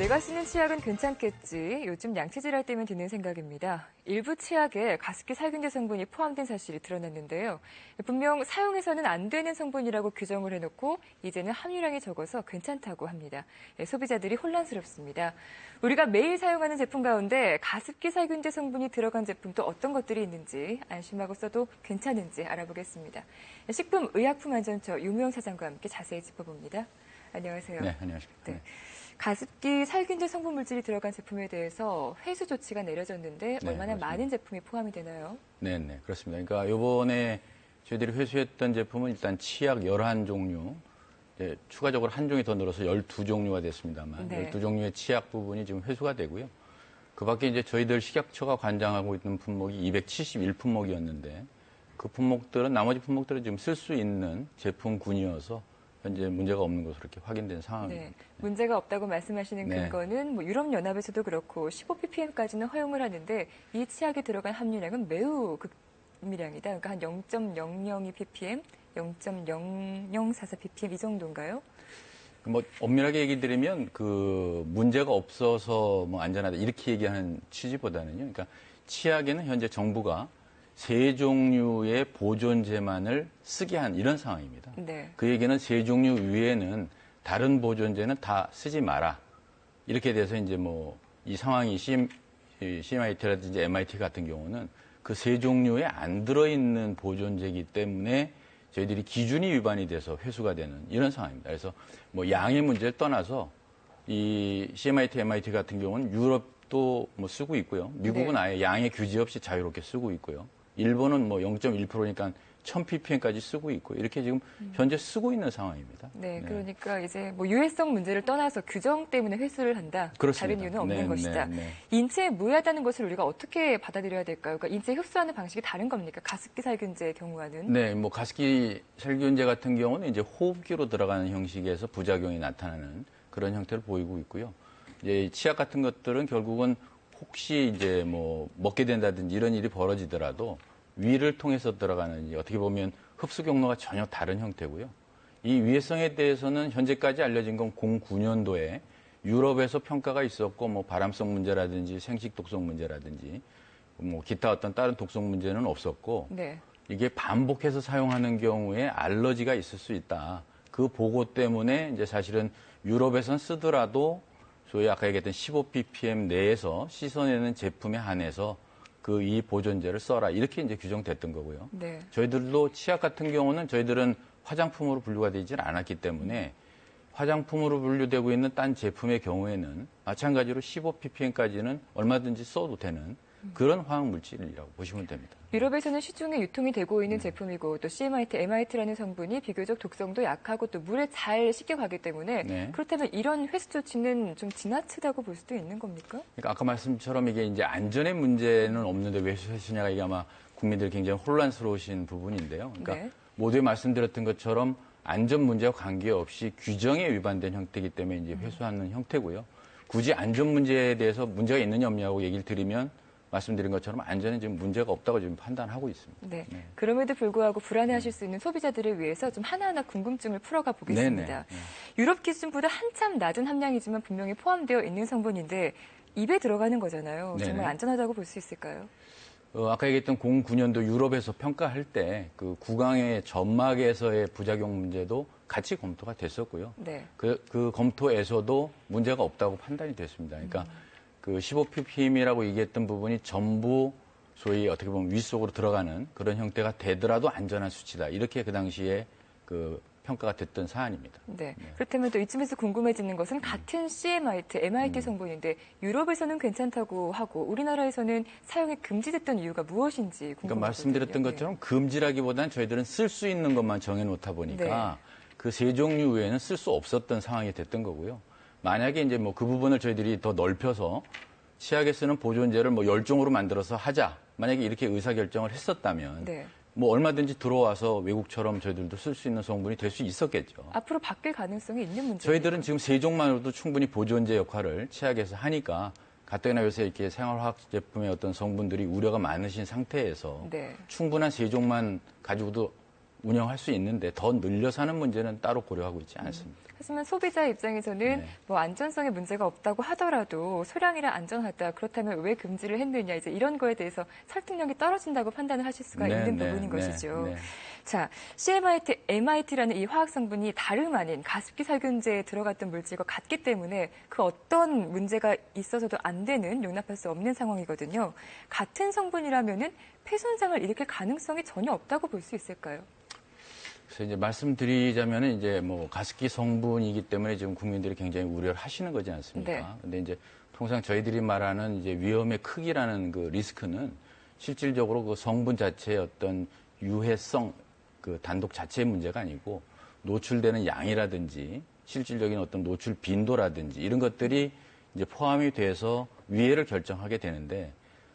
내가 쓰는 치약은 괜찮겠지. 요즘 양치질할 때면 드는 생각입니다. 일부 치약에 가습기 살균제 성분이 포함된 사실이 드러났는데요. 분명 사용해서는 안 되는 성분이라고 규정을 해놓고 이제는 함유량이 적어서 괜찮다고 합니다. 소비자들이 혼란스럽습니다. 우리가 매일 사용하는 제품 가운데 가습기 살균제 성분이 들어간 제품도 어떤 것들이 있는지, 안심하고 써도 괜찮은지 알아보겠습니다. 식품의약품안전처 유무영 사장과 함께 자세히 짚어봅니다. 안녕하세요. 네, 안녕하십니까. 네. 가습기 살균제 성분 물질이 들어간 제품에 대해서 회수 조치가 내려졌는데 네, 얼마나 그렇습니다. 많은 제품이 포함이 되나요? 네, 그렇습니다. 그러니까 이번에 저희들이 회수했던 제품은 일단 치약 11종류, 추가적으로 한 종이 더 늘어서 12종류가 됐습니다만, 네. 12종류의 치약 부분이 지금 회수가 되고요. 그 밖에 이제 저희들 식약처가 관장하고 있는 품목이 271품목이었는데, 그 품목들은, 나머지 품목들은 지금 쓸 수 있는 제품군이어서 현재 문제가 없는 것으로 이렇게 확인된 상황입니다. 네. 문제가 없다고 말씀하시는 네. 근거는 유럽연합에서도 그렇고 15ppm까지는 허용을 하는데 이 치약에 들어간 함유량은 매우 극미량이다. 그러니까 한 0.002ppm, 0.0044ppm 이 정도인가요? 뭐 엄밀하게 얘기 드리면 그 문제가 없어서 뭐 안전하다 이렇게 얘기하는 취지보다는요. 그러니까 치약에는 현재 정부가 3종류의 보존제만을 쓰게 한 이런 상황입니다. 네. 그 얘기는 3종류 위에는 다른 보존제는 다 쓰지 마라. 이렇게 돼서 이제 뭐 이 상황이 CMIT라든지 MIT 같은 경우는 그 3종류에 안 들어있는 보존제이기 때문에 저희들이 기준이 위반이 돼서 회수가 되는 이런 상황입니다. 그래서 뭐 양의 문제를 떠나서 이 CMIT, MIT 같은 경우는 유럽도 뭐 쓰고 있고요. 미국은 네. 아예 양의 규제 없이 자유롭게 쓰고 있고요. 일본은 뭐 0.1%니까 1000ppm까지 쓰고 있고 이렇게 지금 현재 쓰고 있는 상황입니다. 네, 그러니까 이제 뭐 유해성 문제를 떠나서 규정 때문에 회수를 한다. 그렇습니다. 다른 이유는 없는 것이다. 네. 인체에 무해하다는 것을 우리가 어떻게 받아들여야 될까요? 그러니까 인체에 흡수하는 방식이 다른 겁니까? 가습기 살균제의 경우와는? 네, 뭐 가습기 살균제 같은 경우는 이제 호흡기로 들어가는 형식에서 부작용이 나타나는 그런 형태를 보이고 있고요. 이제 치약 같은 것들은 결국은 혹시 이제 뭐 먹게 된다든지 이런 일이 벌어지더라도 위를 통해서 들어가는 어떻게 보면 흡수 경로가 전혀 다른 형태고요. 이 위해성에 대해서는 현재까지 알려진 건 09년도에 유럽에서 평가가 있었고 뭐 발암성 문제라든지 생식 독성 문제라든지 뭐 기타 어떤 다른 독성 문제는 없었고 네. 이게 반복해서 사용하는 경우에 알러지가 있을 수 있다. 그 보고 때문에 이제 사실은 유럽에선 쓰더라도 소위 아까 얘기했던 15ppm 내에서 씻어내는 제품에 한해서 그 이 보존제를 써라 이렇게 이제 규정됐던 거고요. 네. 저희들도 치약 같은 경우는 저희들은 화장품으로 분류가 되질 않았기 때문에 화장품으로 분류되고 있는 딴 제품의 경우에는 마찬가지로 15ppm까지는 얼마든지 써도 되는 그런 화학 물질이라고 보시면 됩니다. 유럽에서는 시중에 유통이 되고 있는 제품이고 또 CMIT, MIT라는 성분이 비교적 독성도 약하고 또 물에 잘 씻겨가기 때문에 네. 그렇다면 이런 회수 조치는 좀 지나치다고 볼 수도 있는 겁니까? 그러니까 아까 말씀처럼 이게 이제 안전의 문제는 없는데 왜 회수했느냐가 이게 아마 국민들이 굉장히 혼란스러우신 부분인데요. 그러니까 네. 모두에 말씀드렸던 것처럼 안전 문제와 관계없이 규정에 위반된 형태이기 때문에 이제 회수하는 형태고요. 굳이 안전 문제에 대해서 문제가 있느냐 없냐고 얘기를 드리면 말씀드린 것처럼 안전에 지금 문제가 없다고 지금 판단하고 있습니다. 네. 그럼에도 불구하고 불안해하실 수 있는 소비자들을 위해서 좀 하나하나 궁금증을 풀어가 보겠습니다. 유럽 기준보다 한참 낮은 함량이지만 분명히 포함되어 있는 성분인데 입에 들어가는 거잖아요. 네네. 정말 안전하다고 볼 수 있을까요? 아까 얘기했던 09년도 유럽에서 평가할 때 그 구강의 점막에서의 부작용 문제도 같이 검토가 됐었고요. 네. 그 검토에서도 문제가 없다고 판단이 됐습니다. 그러니까 그 15ppm이라고 얘기했던 부분이 전부 소위 어떻게 보면 위 속으로 들어가는 그런 형태가 되더라도 안전한 수치다. 이렇게 그 당시에 그 평가가 됐던 사안입니다. 네. 그렇다면 또 이쯤에서 궁금해지는 것은 같은 CMIT, MIT 성분인데 유럽에서는 괜찮다고 하고 우리나라에서는 사용이 금지됐던 이유가 무엇인지 궁금하거든요. 그러니까 말씀드렸던 것처럼 금지라기보다는 저희들은 쓸 수 있는 것만 정해놓다 보니까 그 3종류 외에는 쓸 수 없었던 상황이 됐던 거고요. 만약에 이제 뭐 그 부분을 저희들이 더 넓혀서 치약에 쓰는 보존제를 뭐 10종으로 만들어서 하자. 만약에 이렇게 의사결정을 했었다면 뭐 얼마든지 들어와서 외국처럼 저희들도 쓸 수 있는 성분이 될 수 있었겠죠. 앞으로 바뀔 가능성이 있는 문제죠. 저희들은 지금 3종만으로도 충분히 보존제 역할을 치약에서 하니까 가뜩이나 요새 이렇게 생활화학 제품의 어떤 성분들이 우려가 많으신 상태에서 충분한 3종만 가지고도 운영할 수 있는데 더 늘려서 하는 문제는 따로 고려하고 있지 않습니다. 하지만 소비자 입장에서는 네. 뭐 안전성에 문제가 없다고 하더라도 소량이라 안전하다. 그렇다면 왜 금지를 했느냐. 이제 이런 거에 대해서 설득력이 떨어진다고 판단을 하실 수가 네, 있는 네, 부분인 네, 것이죠. 네. 자, CMIT, MIT라는 이 화학 성분이 다름 아닌 가습기 살균제에 들어갔던 물질과 같기 때문에 그 어떤 문제가 있어서도 안 되는, 용납할 수 없는 상황이거든요. 같은 성분이라면은 폐 손상을 일으킬 가능성이 전혀 없다고 볼 수 있을까요? 그래서 이제 말씀드리자면은 이제 뭐 가습기 성분이기 때문에 지금 국민들이 굉장히 우려를 하시는 거지 않습니까? 네. 근데 이제 통상 저희들이 말하는 이제 위험의 크기라는 그 리스크는 실질적으로 그 성분 자체의 어떤 유해성, 그 단독 자체의 문제가 아니고 노출되는 양이라든지 실질적인 어떤 노출 빈도라든지 이런 것들이 이제 포함이 돼서 위해를 결정하게 되는데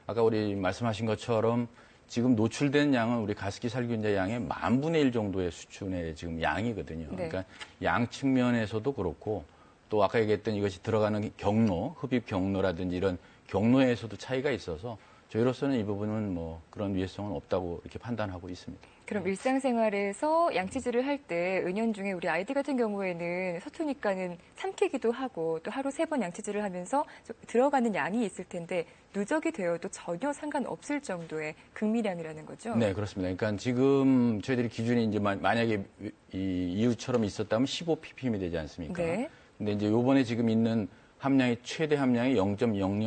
아까 우리 말씀하신 것처럼 지금 노출된 양은 우리 가습기 살균제 양의 10,000분의 1 정도의 수준의 지금 양이거든요. 네. 그러니까 양 측면에서도 그렇고 또 아까 얘기했던 이것이 들어가는 경로, 흡입 경로라든지 이런 경로에서도 차이가 있어서 저희로서는 이 부분은 뭐 그런 위해성은 없다고 이렇게 판단하고 있습니다. 그럼 일상생활에서 양치질을 할 때 은연중에 우리 아이들 같은 경우에는 서투니까는 삼키기도 하고 또 하루 3번 양치질을 하면서 좀 들어가는 양이 있을 텐데 누적이 되어도 전혀 상관없을 정도의 극미량이라는 거죠? 네, 그렇습니다. 그러니까 지금 저희들이 기준이 이제 만약에 이 이유처럼 있었다면 15ppm이 되지 않습니까? 네. 근데 이제 요번에 지금 있는 함량이 최대 함량이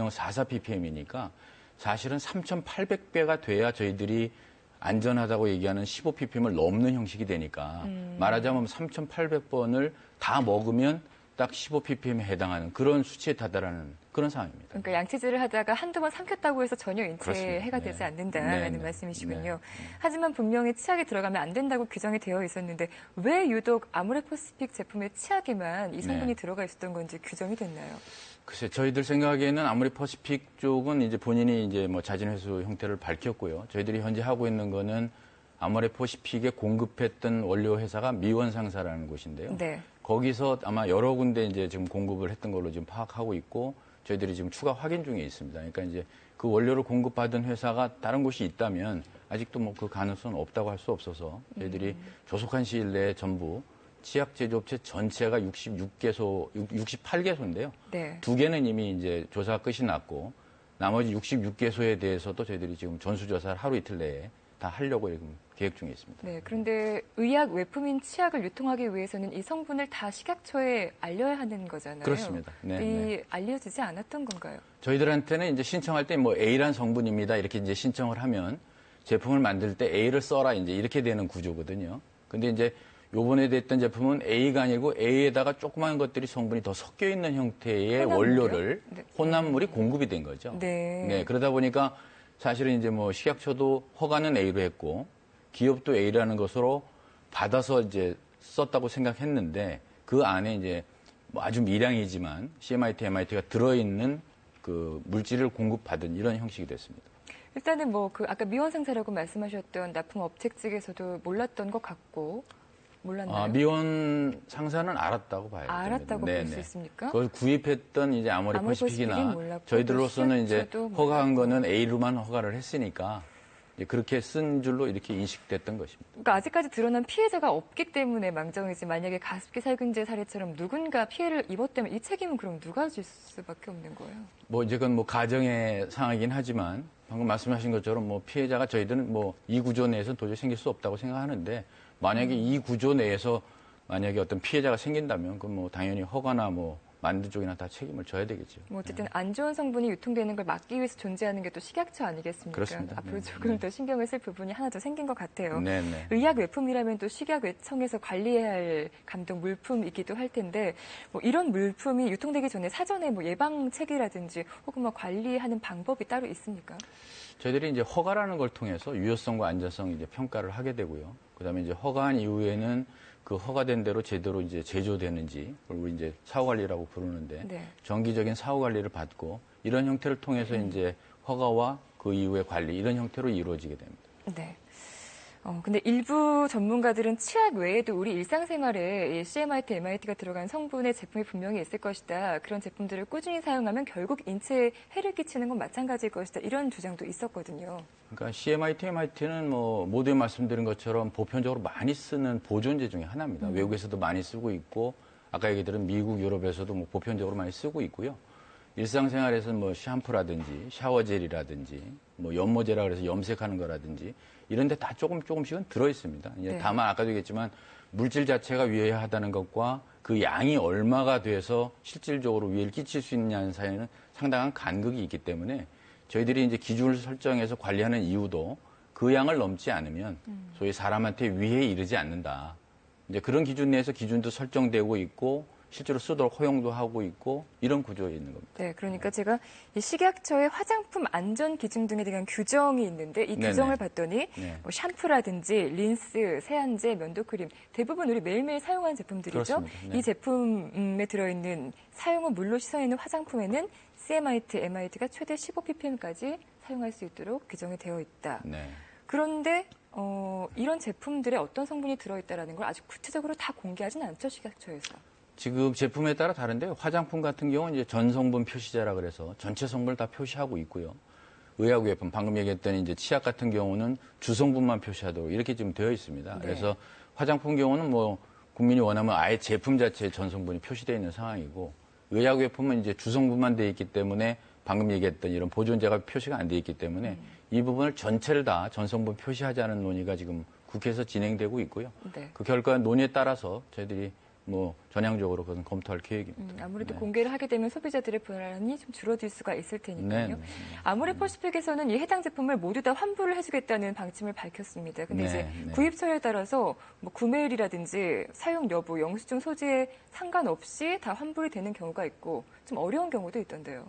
0.0044ppm이니까 사실은 3,800배가 돼야 저희들이 안전하다고 얘기하는 15ppm을 넘는 형식이 되니까 말하자면 3,800번을 다 먹으면 딱 15ppm에 해당하는 그런 수치에 다다라는 그런 상황입니다. 그러니까 양치질을 하다가 한두 번 삼켰다고 해서 전혀 인체에 그렇습니다. 해가 네. 되지 않는다라는 네, 네. 말씀이시군요. 네. 하지만 분명히 치약이 들어가면 안 된다고 규정이 되어 있었는데 왜 유독 아모레퍼시픽 제품의 치약에만 이 성분이 네. 들어가 있었던 건지 규정이 됐나요? 글쎄, 저희들 생각에는 아무리 퍼시픽 쪽은 이제 본인이 이제 뭐 자진 회수 형태를 밝혔고요. 저희들이 현재 하고 있는 거는 아모레 퍼시픽에 공급했던 원료 회사가 미원상사라는 곳인데요. 네. 거기서 아마 여러 군데 이제 지금 공급을 했던 걸로 지금 파악하고 있고 저희들이 지금 추가 확인 중에 있습니다. 그러니까 이제 그 원료를 공급받은 회사가 다른 곳이 있다면 아직도 뭐 그 가능성은 없다고 할 수 없어서 저희들이 조속한 시일 내에 전부 치약 제조업체 전체가 66개소, 68개소인데요. 네. 2개는 이미 이제 조사가 끝이 났고 나머지 66개소에 대해서도 저희들이 지금 전수조사를 하루 이틀 내에 다 하려고 지금 계획 중에 있습니다. 네, 그런데 의약 외품인 치약을 유통하기 위해서는 이 성분을 다 식약처에 알려야 하는 거잖아요. 그렇습니다. 네, 네. 알려지지 않았던 건가요? 저희들한테는 이제 신청할 때 뭐 A란 성분입니다. 이렇게 이제 신청을 하면 제품을 만들 때 A를 써라 이제 이렇게 되는 구조거든요. 근데 이제 요번에 됐던 제품은 A가 아니고 A에다가 조그마한 것들이 성분이 더 섞여 있는 형태의 혼합물이요? 원료를 네. 혼합물이 공급이 된 거죠. 네. 그러다 보니까 사실은 이제 뭐 식약처도 허가는 A로 했고 기업도 A라는 것으로 받아서 이제 썼다고 생각했는데 그 안에 이제 뭐 아주 미량이지만 CMIT, MIT가 들어있는 그 물질을 공급받은 이런 형식이 됐습니다. 일단은 뭐 그 아까 미원상사라고 말씀하셨던 납품 업체 측에서도 몰랐던 것 같고 몰랐나요? 미원 상사는 알았다고 봐요. 알았다고 볼 수 있습니까? 그걸 구입했던 이제 아모레 아모레퍼시픽은 퍼시픽이나 몰랐고 저희들로서는 이제 식약처도 허가한 몰랐고. 거는 A로만 허가를 했으니까 이제 그렇게 쓴 줄로 이렇게 인식됐던 것입니다. 그러니까 아직까지 드러난 피해자가 없기 때문에 망정이지 만약에 가습기 살균제 사례처럼 누군가 피해를 입었다면 이 책임은 그럼 누가 질 수밖에 없는 거예요? 뭐 이제 그건 뭐 가정의 상황이긴 하지만 방금 말씀하신 것처럼 뭐 피해자가 저희들은 뭐 이 구조 내에서 도저히 생길 수 없다고 생각하는데 만약에 이 구조 내에서 만약에 어떤 피해자가 생긴다면 그건 뭐 당연히 허가나 뭐 만든 쪽이나 다 책임을 져야 되겠죠. 뭐 어쨌든 안 좋은 성분이 유통되는 걸 막기 위해서 존재하는 게 또 식약처 아니겠습니까? 그렇습니다. 앞으로 네, 조금 네. 더 신경을 쓸 부분이 하나 더 생긴 것 같아요. 네네. 의약 외품이라면 또 식약청에서 관리해야 할 감독 물품이기도 할 텐데 뭐 이런 물품이 유통되기 전에 사전에 뭐 예방책이라든지 혹은 뭐 관리하는 방법이 따로 있습니까? 저희들이 이제 허가라는 걸 통해서 유효성과 안전성 이제 평가를 하게 되고요. 그다음에 이제 허가한 이후에는 그 허가된 대로 제대로 이제 제조되는지 그걸 우리 이제 사후 관리라고 부르는데 네. 정기적인 사후 관리를 받고 이런 형태를 통해서 이제 허가와 그 이후의 관리 이런 형태로 이루어지게 됩니다. 네. 근데 일부 전문가들은 치약 외에도 우리 일상생활에 이 CMIT, MIT가 들어간 성분의 제품이 분명히 있을 것이다. 그런 제품들을 꾸준히 사용하면 결국 인체에 해를 끼치는 건 마찬가지일 것이다. 이런 주장도 있었거든요. 그러니까 CMIT, MIT는 뭐 모두에 말씀드린 것처럼 보편적으로 많이 쓰는 보존제 중에 하나입니다. 외국에서도 많이 쓰고 있고 아까 얘기 들은 미국, 유럽에서도 뭐 보편적으로 많이 쓰고 있고요. 일상생활에서는 뭐 샴푸라든지 샤워젤이라든지 뭐 연모제라 그래서 염색하는 거라든지 이런 데 다 조금씩은 들어 있습니다. 이제 네. 다만 아까도 얘기했지만 물질 자체가 위해야 하다는 것과 그 양이 얼마가 돼서 실질적으로 위해를 끼칠 수 있느냐는 사이에는 상당한 간극이 있기 때문에 저희들이 이제 기준을 설정해서 관리하는 이유도 그 양을 넘지 않으면 소위 사람한테 위해에 이르지 않는다. 이제 그런 기준 내에서 기준도 설정되고 있고 실제로 쓰도록 허용도 하고 있고 이런 구조에 있는 겁니다. 네, 그러니까 제가 이 식약처의 화장품 안전 기준 등에 대한 규정이 있는데 이 네네. 규정을 봤더니 네. 뭐 샴푸라든지 린스, 세안제, 면도크림 대부분 우리 매일매일 사용하는 제품들이죠. 그렇습니다. 네. 이 제품에 들어있는 사용 후 물로 씻어 있는 화장품에는 CMIT, MIT가 최대 15ppm까지 사용할 수 있도록 규정이 되어 있다. 네. 그런데 이런 제품들에 어떤 성분이 들어있다는 걸 아직 구체적으로 다 공개하진 않죠, 식약처에서. 지금 제품에 따라 다른데 화장품 같은 경우는 이제 전성분 표시자라 그래서 전체 성분을 다 표시하고 있고요. 의약의약품 방금 얘기했던 이제 치약 같은 경우는 주성분만 표시하도록 이렇게 지금 되어 있습니다. 네. 그래서 화장품 경우는 뭐 국민이 원하면 아예 제품 자체에 전성분이 표시되어 있는 상황이고 의약의약품은 이제 주성분만 되어 있기 때문에 방금 얘기했던 이런 보존제가 표시가 안 되어 있기 때문에 이 부분을 전체를 다 전성분 표시하자는 논의가 지금 국회에서 진행되고 있고요. 네. 그 결과 논의에 따라서 저희들이 뭐 전향적으로 그건 검토할 계획입니다. 아무래도 네. 공개를 하게 되면 소비자들의 불안이 좀 줄어들 수가 있을 테니까요. 네. 아모레퍼시픽에서는 이 해당 제품을 모두 다 환불을 해주겠다는 방침을 밝혔습니다. 근데 네, 이제 네. 구입처에 따라서 뭐 구매일이라든지 사용 여부, 영수증 소지에 상관없이 다 환불이 되는 경우가 있고 좀 어려운 경우도 있던데요.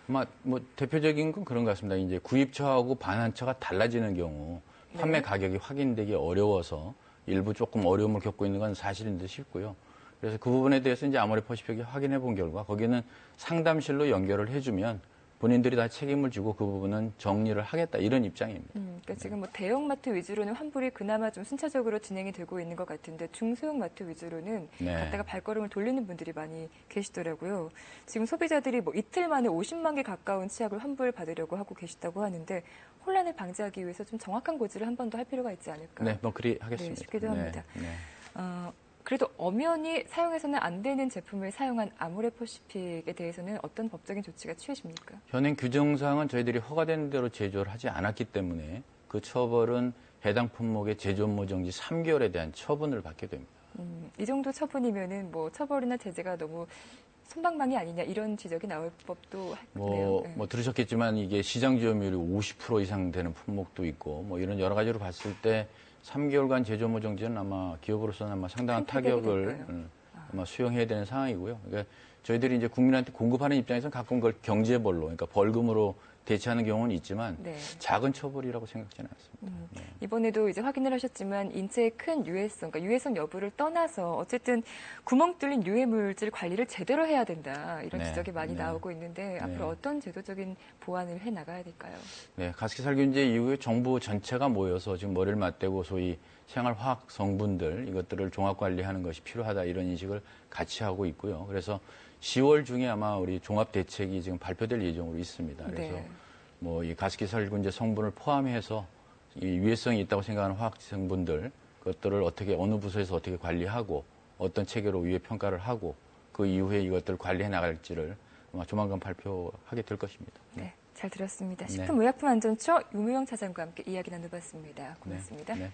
아마 뭐 대표적인 건 그런 것 같습니다. 이제 구입처하고 반환처가 달라지는 경우 판매 네. 가격이 확인되기 어려워서 일부 조금 어려움을 겪고 있는 건 사실인 듯 싶고요. 그래서 그 부분에 대해서 이제 아모레퍼시픽이 확인해 본 결과 거기는 상담실로 연결을 해주면 본인들이 다 책임을 지고 그 부분은 정리를 하겠다 이런 입장입니다. 그러니까 지금 뭐 대형마트 위주로는 환불이 그나마 좀 순차적으로 진행이 되고 있는 것 같은데 중소형 마트 위주로는 네. 갖다가 발걸음을 돌리는 분들이 많이 계시더라고요. 지금 소비자들이 뭐 이틀 만에 50만 개 가까운 치약을 환불 받으려고 하고 계시다고 하는데 혼란을 방지하기 위해서 좀 정확한 고지를 한 번 더 할 필요가 있지 않을까. 네, 뭐 그리 하겠습니다. 네, 싶기도 합니다. 네. 그래도 엄연히 사용해서는 안 되는 제품을 사용한 아모레퍼시픽에 대해서는 어떤 법적인 조치가 취해집니까? 현행 규정상은 저희들이 허가된 대로 제조를 하지 않았기 때문에 그 처벌은 해당 품목의 제조 업무 정지 3개월에 대한 처분을 받게 됩니다. 이 정도 처분이면은 뭐 처벌이나 제재가 너무 솜방망이 아니냐 이런 지적이 나올 법도 하네요. 네. 뭐 들으셨겠지만 이게 시장 지원율이 50% 이상 되는 품목도 있고 뭐 이런 여러 가지로 봤을 때 3개월간 제조 업무 정지는 아마 기업으로서는 아마 상당한 큰 피해가 타격을 될까요? 아마 수용해야 되는 상황이고요. 그러니까 저희들이 이제 국민한테 공급하는 입장에서는 가끔 그걸 경제벌로, 그러니까 벌금으로 대체하는 경우는 있지만 네. 작은 처벌이라고 생각지는 않습니다. 네. 이번에도 이제 확인을 하셨지만 인체의 큰 유해성, 그러니까 유해성 여부를 떠나서 어쨌든 구멍 뚫린 유해 물질 관리를 제대로 해야 된다 이런 네, 지적이 많이 네. 나오고 있는데 앞으로 어떤 제도적인 보완을 해 나가야 될까요? 네, 가습기살균제 이후에 정부 전체가 모여서 지금 머리를 맞대고 소위 생활화학 성분들 이것들을 종합 관리하는 것이 필요하다 이런 인식을 같이 하고 있고요. 그래서 10월 중에 아마 우리 종합 대책이 지금 발표될 예정으로 있습니다. 그래서 네. 뭐 이 가습기살균제 성분을 포함해서 이 유해성이 있다고 생각하는 화학 성분들 그것들을 어떻게 어느 부서에서 어떻게 관리하고 어떤 체계로 유해 평가를 하고 그 이후에 이것들을 관리해 나갈지를 아마 조만간 발표하게 될 것입니다. 네, 잘 들었습니다. 네. 식품의약품안전처 유무영 차장과 함께 이야기 나눠봤습니다. 고맙습니다. 네.